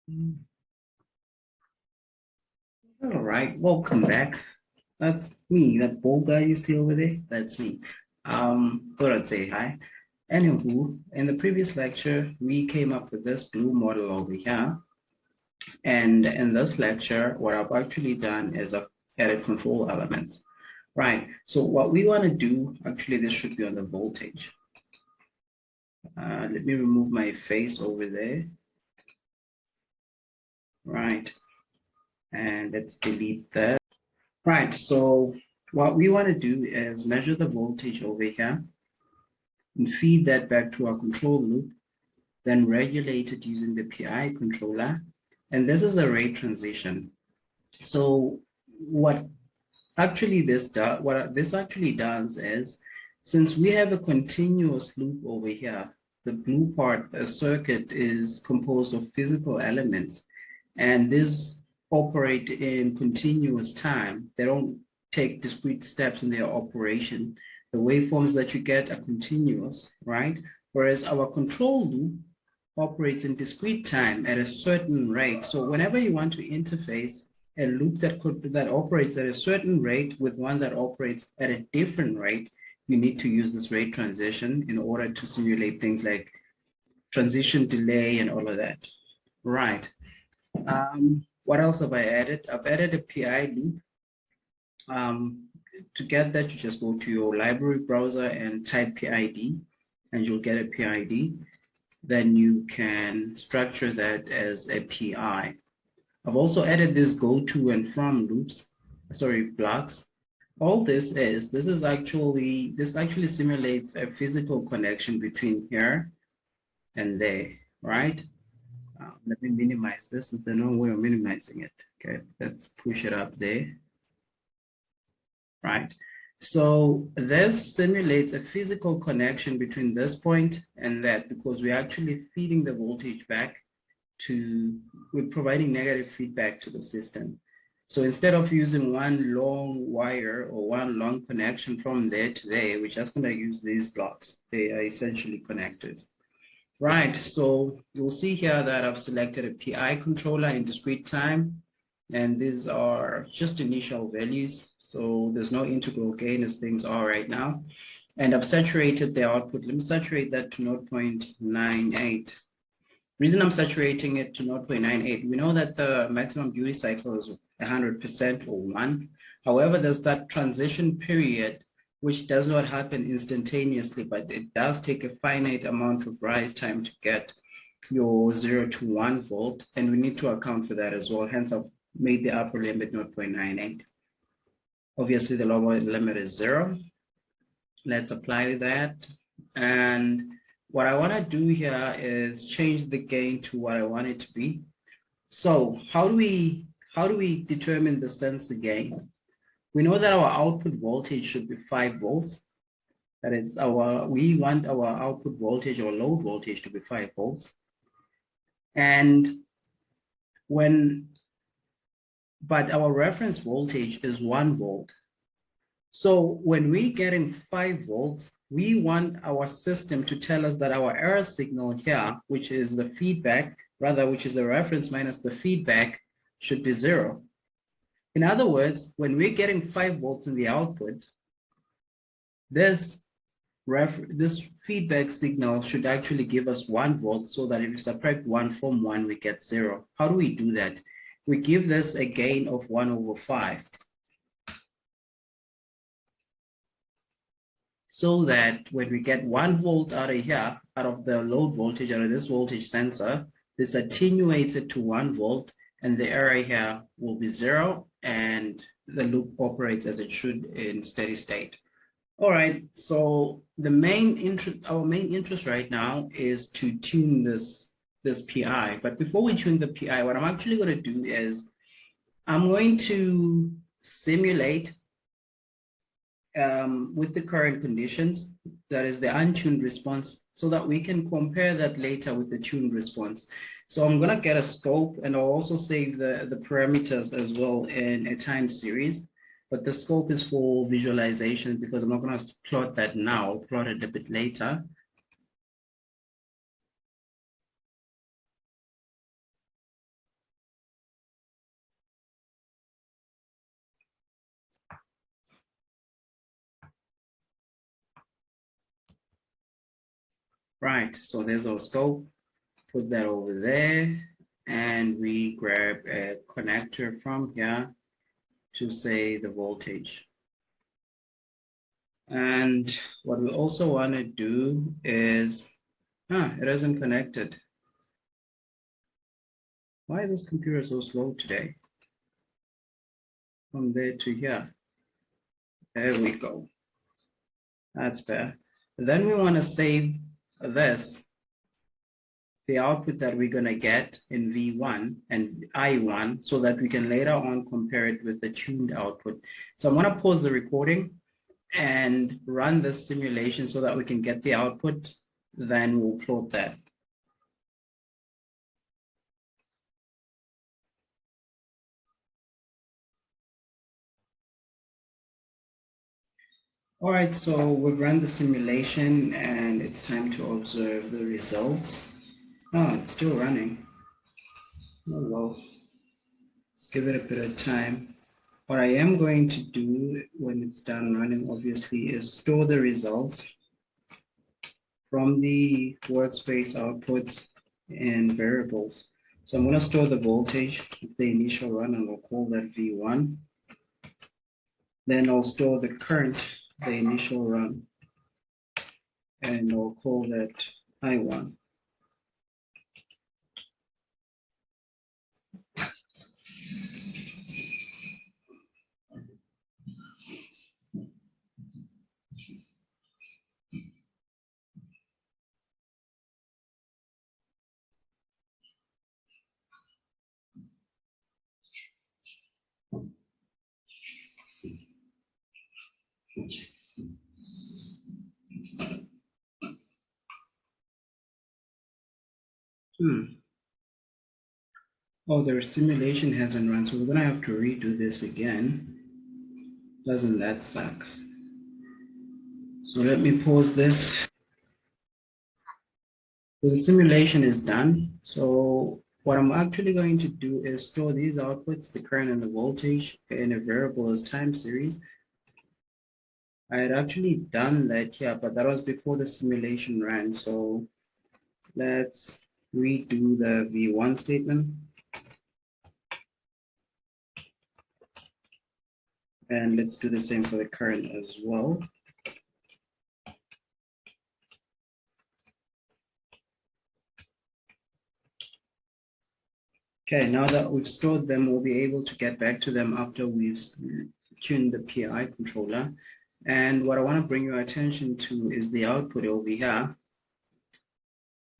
All right, welcome back. That's me, that bald guy you see over there. That's me. Thought I'd say hi. Anywho, in the previous lecture, we came up with this blue model over here. And in this lecture, what I've actually done is I've added control elements. Right, so what we want to do, actually, this should be on the voltage. Let me remove my face over there. Right, and let's delete that. Right, so what we want to do is measure the voltage over here and feed that back to our control loop, then regulate it using the PI controller. And this is a rate transition. So what this actually does is, since we have a continuous loop over here, the blue part, the circuit, is composed of physical elements, and these operate in continuous time. They don't take discrete steps in their operation. The waveforms that you get are continuous, right? Whereas our control loop operates in discrete time at a certain rate. So whenever you want to interface a loop that operates at a certain rate with one that operates at a different rate, you need to use this rate transition in order to simulate things like transition delay and all of that. Right. What else have I added? I've added a PI loop. To get that, you just go to your library browser and type PID, and you'll get a PID. Then you can structure that as a PI. I've also added this go to and from blocks. All this actually simulates a physical connection between here and there, right? Let me minimize this. Is there no way of minimizing it? Okay, let's push it up there. Right. So this simulates a physical connection between this point and that, because we're actually feeding the voltage back we're providing negative feedback to the system. So instead of using one long wire or one long connection from there to there, we're just going to use these blocks. They are essentially connected. Right, so you'll see here that I've selected a PI controller in discrete time, and these are just initial values. So there's no integral gain as things are right now. And I've saturated the output. Let me saturate that to 0.98. Reason I'm saturating it to 0.98, we know that the maximum duty cycle is 100% or 1. However, there's that transition period which does not happen instantaneously, but it does take a finite amount of rise time to get your 0 to 1 volt, and we need to account for that as well. Hence, I've made the upper limit 0.98. Obviously, the lower limit is 0. Let's apply that. And what I want to do here is change the gain to what I want it to be. So how do we determine the sensor gain? We know that our output voltage should be 5 volts. That is we want our output voltage or load voltage to be 5 volts. And but our reference voltage is 1 volt. So when we get in 5 volts, we want our system to tell us that our error signal here, which is the feedback, which is the reference minus the feedback, should be 0. In other words, when we're getting 5 volts in the output, this feedback signal should actually give us 1 volt, so that if you subtract 1 from 1, we get 0. How do we do that? We give this a gain of 1/5. So that when we get 1 volt out of here, out of the load voltage, out of this voltage sensor, this attenuates it to 1 volt, and the error here will be 0, and the loop operates as it should in steady state. All right, so our main interest right now is to tune this PI. But before we tune the PI, what I'm actually going to do is I'm going to simulate with the current conditions, that is the untuned response, so that we can compare that later with the tuned response. So I'm going to get a scope, and I'll also save the parameters as well in a time series. But the scope is for visualization, because I'm not going to plot that now. I'll plot it a bit later. Right, so there's our scope. Put that over there, and we grab a connector from here to say the voltage. And what we also want to do is, it isn't connected. Why is this computer so slow today? From there to here. There we go. That's better. Then we want to save this, the output that we're going to get in V1 and I1, so that we can later on compare it with the tuned output. So I'm going to pause the recording and run the simulation so that we can get the output. Then we'll plot that. All right, so we've run the simulation and it's time to observe the results. Oh, it's still running. Oh, well, let's give it a bit of time. What I am going to do when it's done running, obviously, is store the results from the workspace outputs and variables. So I'm going to store the voltage, the initial run, and we'll call that V1. Then I'll store the current, the initial run, and I'll call that I1. Oh, the simulation hasn't run, so we're going to have to redo this again. Doesn't that suck? So let me pause this. So the simulation is done. So what I'm actually going to do is store these outputs, the current and the voltage, in a variable as time series. I had actually done that here, but that was before the simulation ran. So let's redo the V1 statement. And let's do the same for the current as well. Okay, now that we've stored them, we'll be able to get back to them after we've tuned the PI controller. And what I want to bring your attention to is the output over here.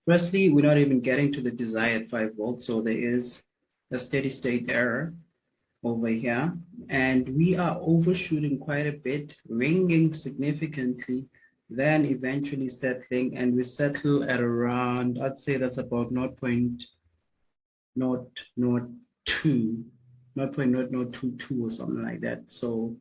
Firstly, we're not even getting to the desired 5 volts, so there is a steady state error over here. And we are overshooting quite a bit, ringing significantly, then eventually settling, and we settle at around, I'd say that's about 0.0022 or something like that. So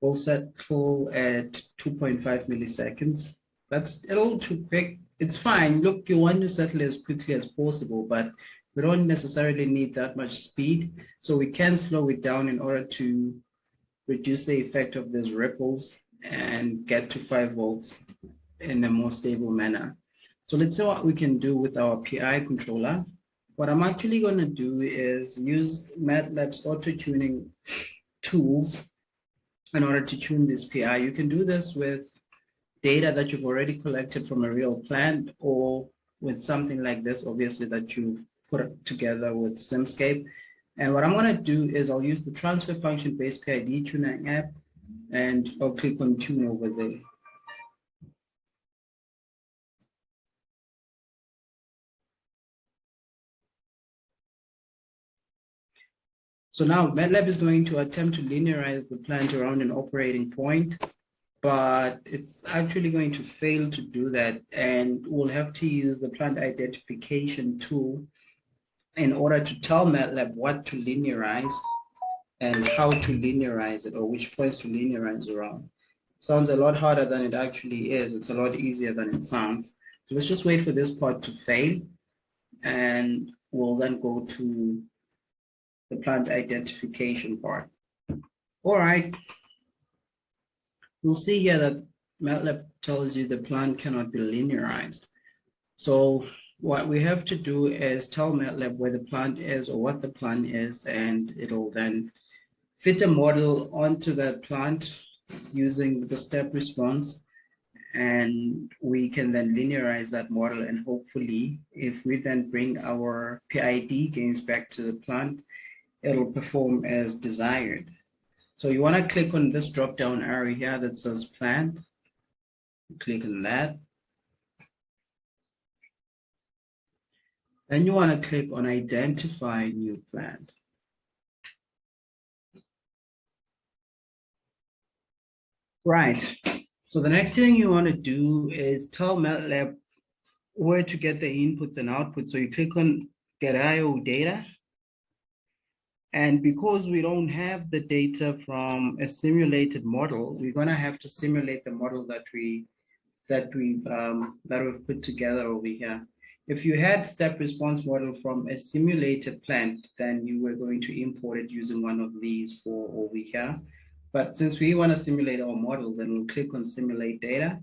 we'll settle at 2.5 milliseconds. That's a little too quick. It's fine. Look, you want to settle as quickly as possible, but we don't necessarily need that much speed. So we can slow it down in order to reduce the effect of those ripples and get to 5 volts in a more stable manner. So let's see what we can do with our PI controller. What I'm actually going to do is use MATLAB's auto-tuning tools in order to tune this PI. You can do this with data that you've already collected from a real plant, or with something like this, obviously, that you've put together with simscape. And what I'm going to do is I'll use the transfer function based PID tuning app, and I'll click on tune over there. So now MATLAB is going to attempt to linearize the plant around an operating point, but it's actually going to fail to do that, and we'll have to use the plant identification tool in order to tell MATLAB what to linearize and how to linearize it, or which points to linearize around. Sounds a lot harder than it actually is. It's a lot easier than it sounds. So let's just wait for this part to fail, and we'll then go to the plant identification part. All right. We'll see here that MATLAB tells you the plant cannot be linearized. So what we have to do is tell MATLAB where the plant is or what the plant is, and it'll then fit a model onto that plant using the step response. And we can then linearize that model, and hopefully if we then bring our PID gains back to the plant, it'll perform as desired. So you want to click on this drop down arrow here that says plant. Click on that. Then you want to click on identify new plant. Right. So the next thing you want to do is tell MATLAB where to get the inputs and outputs. So you click on get IO data. And because we don't have the data from a simulated model, we're going to have to simulate the model that we've put together over here. If you had step response model from a simulated plant, then you were going to import it using one of these for over here. But since we want to simulate our model, then we'll click on simulate data.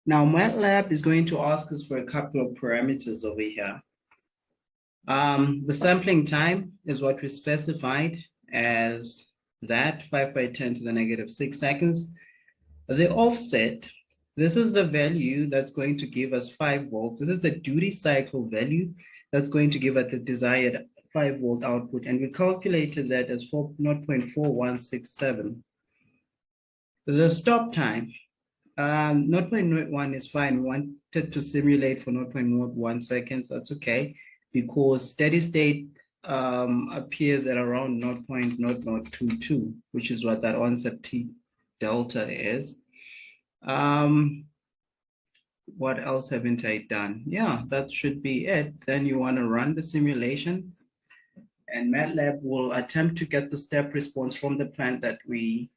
Now MATLAB is going to ask us for a couple of parameters over here. The sampling time is what we specified as that 5/10 to the -6 seconds. The offset, this is the value that's going to give us 5 volts. This is the duty cycle value that's going to give us the desired 5 volt output. And we calculated that as 0.4167. The stop time, 0.01 is fine. We wanted to simulate for 0.01 seconds. That's okay, because steady state appears at around 0.0022, which is what that onset T delta is. What else haven't I done? Yeah, that should be it. Then you want to run the simulation, and MATLAB will attempt to get the step response from the plant that we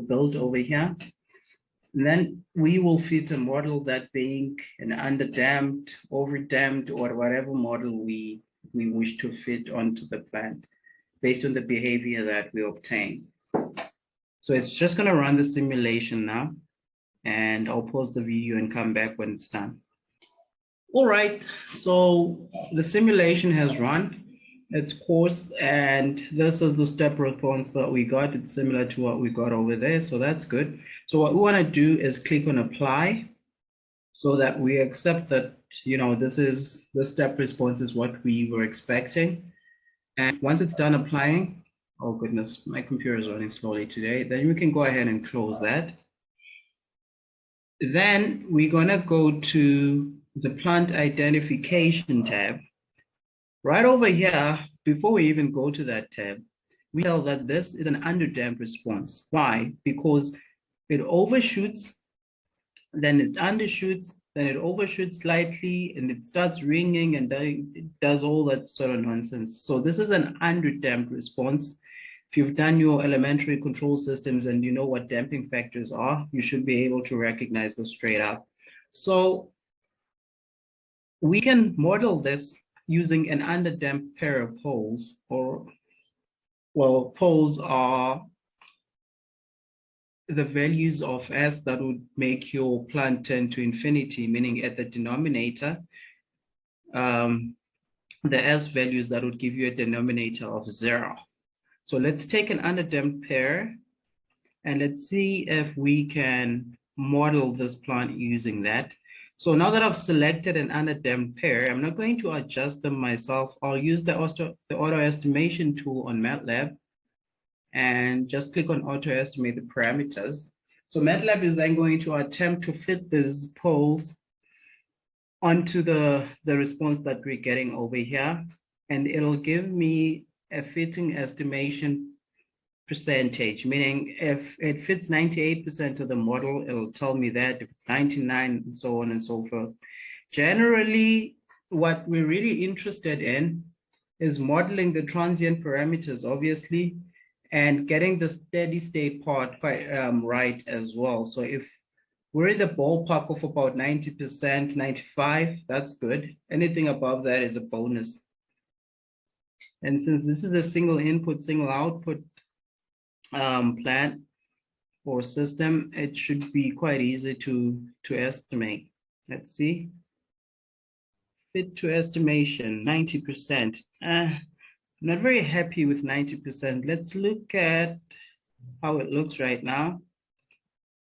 built over here. And then we will fit a model that being an underdamped, overdamped, or whatever model we wish to fit onto the plant based on the behavior that we obtain. So it's just going to run the simulation now, and I'll pause the video and come back when it's done. All right, so the simulation has run its course, and this is the step response that we got. It's similar to what we got over there, so that's good. So what we want to do is click on apply, so that we accept that, you know, the step response is what we were expecting. And once it's done applying, oh goodness, my computer is running slowly today, then we can go ahead and close that. Then we're going to go to the plant identification tab. Right over here, before we even go to that tab, we tell that this is an underdamped response. Why? Because it overshoots, then it undershoots, then it overshoots slightly, and it starts ringing, and then it does all that sort of nonsense. So this is an underdamped response. If you've done your elementary control systems and you know what damping factors are, you should be able to recognize this straight up. So we can model this using an underdamped pair of poles, or, well, poles are the values of S that would make your plant tend to infinity, meaning at the denominator, the S values that would give you a denominator of 0. So let's take an underdamped pair, and let's see if we can model this plant using that. So now that I've selected an underdamped pair, I'm not going to adjust them myself. I'll use the auto estimation tool on MATLAB and just click on auto estimate the parameters. So MATLAB is then going to attempt to fit these poles onto the response that we're getting over here, and it'll give me a fitting estimation percentage, meaning if it fits 98% of the model, it'll tell me that. If it's 99, and so on and so forth. Generally, what we're really interested in is modeling the transient parameters, obviously, and getting the steady state part quite right as well. So if we're in the ballpark of about 90%, 95, that's good. Anything above that is a bonus. And since this is a single input, single output plant or system, it should be quite easy to estimate. Let's see. Fit to estimation, 90%. I'm not very happy with 90%. Let's look at how it looks right now.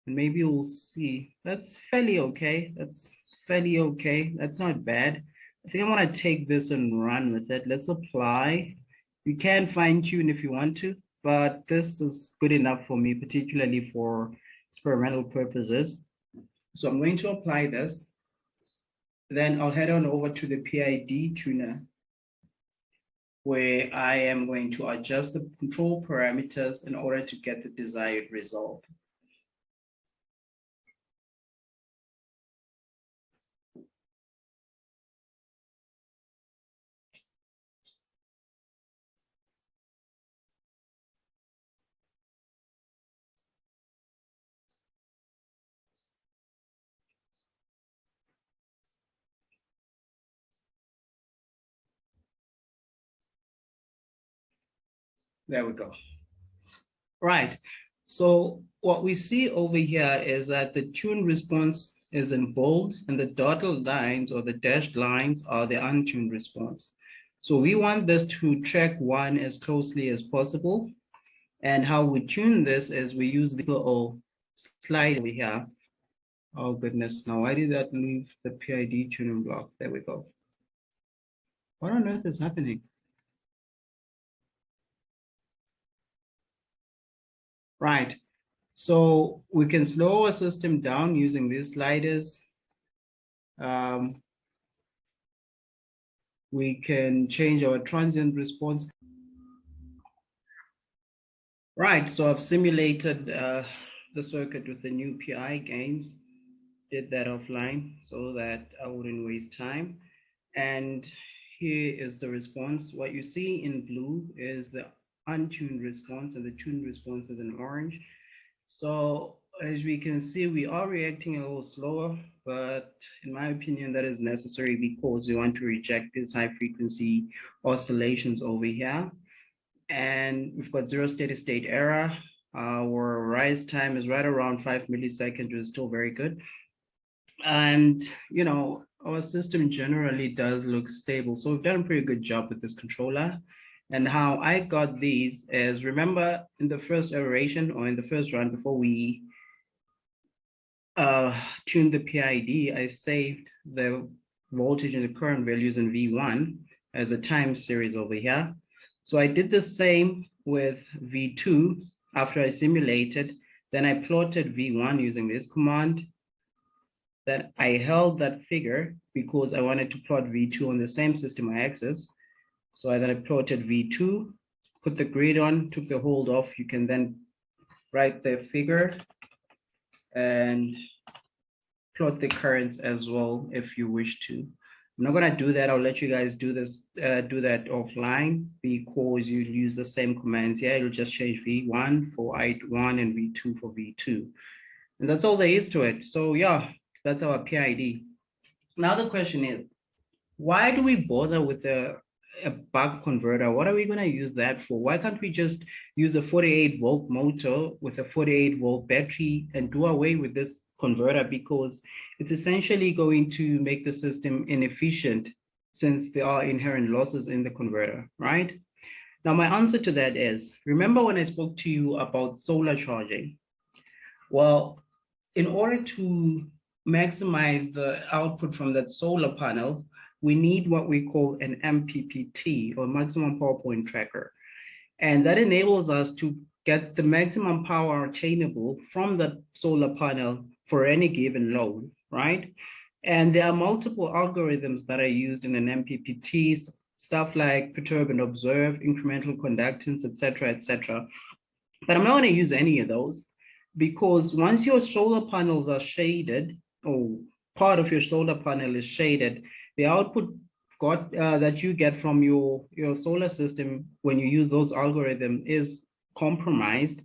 And maybe we'll see. That's fairly okay. That's fairly okay. That's not bad. I think I want to take this and run with it. Let's apply. You can fine tune if you want to, but this is good enough for me, particularly for experimental purposes. So I'm going to apply this. Then I'll head on over to the PID tuner, where I am going to adjust the control parameters in order to get the desired result. There we go. Right. So what we see over here is that the tune response is in bold and the dotted lines or the dashed lines are the untuned response. So we want this to track one as closely as possible. And how we tune this is we use this little slide over here. Oh goodness, now why did that leave the PID tuning block? There we go. What on earth is happening? Right. So we can slow our system down using these sliders. We can change our transient response. Right, so I've simulated the circuit with the new PI gains, did that offline so that I wouldn't waste time. And here is the response. What you see in blue is the untuned response and the tuned response is in orange. So as we can see, we are reacting a little slower, but in my opinion, that is necessary because we want to reject these high frequency oscillations over here. And we've got 0 steady state error. Our rise time is right around 5 milliseconds, which is still very good. And, you know, our system generally does look stable. So we've done a pretty good job with this controller. And how I got these is, remember in the first iteration or in the first run before we tuned the PID, I saved the voltage and the current values in V1 as a time series over here. So I did the same with V2 after I simulated. Then I plotted V1 using this command. Then I held that figure because I wanted to plot V2 on the same system axis. So I then plotted V2, put the grid on, took the hold off. You can then write the figure and plot the currents as well if you wish to. I'm not gonna do that. I'll let you guys do this, do that offline because you use the same commands here. It'll just change V1 for I1 and V2 for V2. And that's all there is to it. So yeah, that's our PID. Now the question is, why do we bother with a buck converter? What are we gonna use that for? Why can't we just use a 48-volt motor with a 48-volt battery and do away with this converter, because it's essentially going to make the system inefficient since there are inherent losses in the converter, right? Now, my answer to that is, remember when I spoke to you about solar charging? Well, in order to maximize the output from that solar panel, we need what we call an MPPT or maximum power point tracker. And that enables us to get the maximum power attainable from the solar panel for any given load, right? And there are multiple algorithms that are used in an MPPT, stuff like perturb and observe, incremental conductance, et cetera, but I'm not going to use any of those because once your solar panels are shaded or part of your solar panel is shaded, the output that you get from your solar system when you use those algorithms is compromised,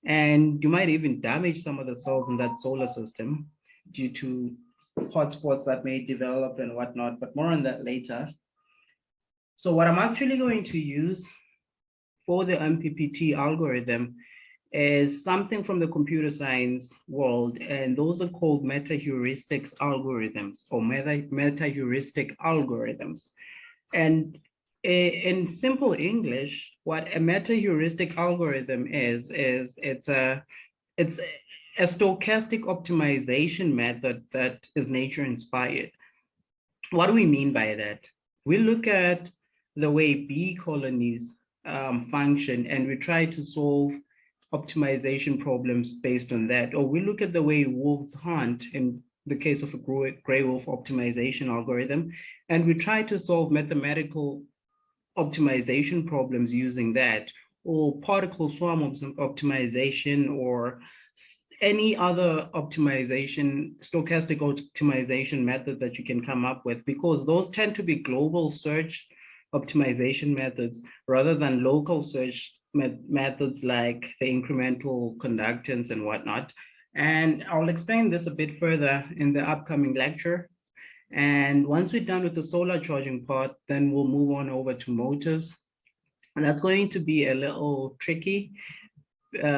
and you might even damage some of the cells in that solar system due to hotspots that may develop and whatnot, but more on that later. So what I'm actually going to use for the MPPT algorithm is something from the computer science world, and those are called meta-heuristics algorithms or meta-heuristic algorithms. And in simple English, what a meta-heuristic algorithm is it's a stochastic optimization method that is nature inspired. What do we mean by that? We look at the way bee colonies function, and we try to solve optimization problems based on that. Or we look at the way wolves hunt in the case of a gray wolf optimization algorithm, and we try to solve mathematical optimization problems using that, or particle swarm optimization, or any other optimization, stochastic optimization method that you can come up with, because those tend to be global search optimization methods rather than local search methods like the incremental conductance and whatnot. And I'll explain this a bit further in the upcoming lecture. And once we're done with the solar charging part, then we'll move on over to motors. And that's going to be a little tricky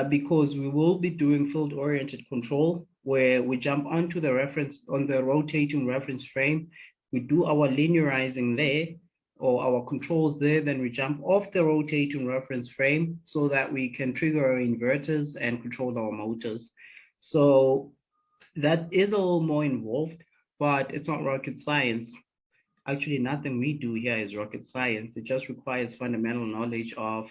because we will be doing field-oriented control, where we jump onto the reference on the rotating reference frame. We do our linearizing there, or our controls there, then we jump off the rotating reference frame so that we can trigger our inverters and control our motors. So that is a little more involved, but it's not rocket science. Actually, nothing we do here is rocket science. It just requires fundamental knowledge of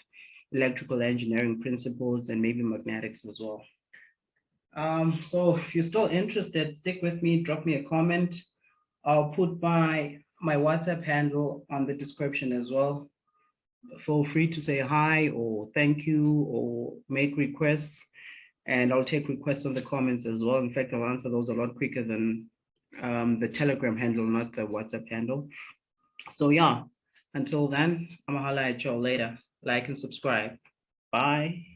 electrical engineering principles and maybe magnetics as well. So if you're still interested, stick with me, drop me a comment. I'll put my WhatsApp handle on the description as well. Feel free to say hi or thank you or make requests, and I'll take requests on the comments as well. In fact, I'll answer those a lot quicker than the Telegram handle, not the WhatsApp handle. So yeah, until then, I'm gonna holla at y'all later. Like and subscribe. Bye.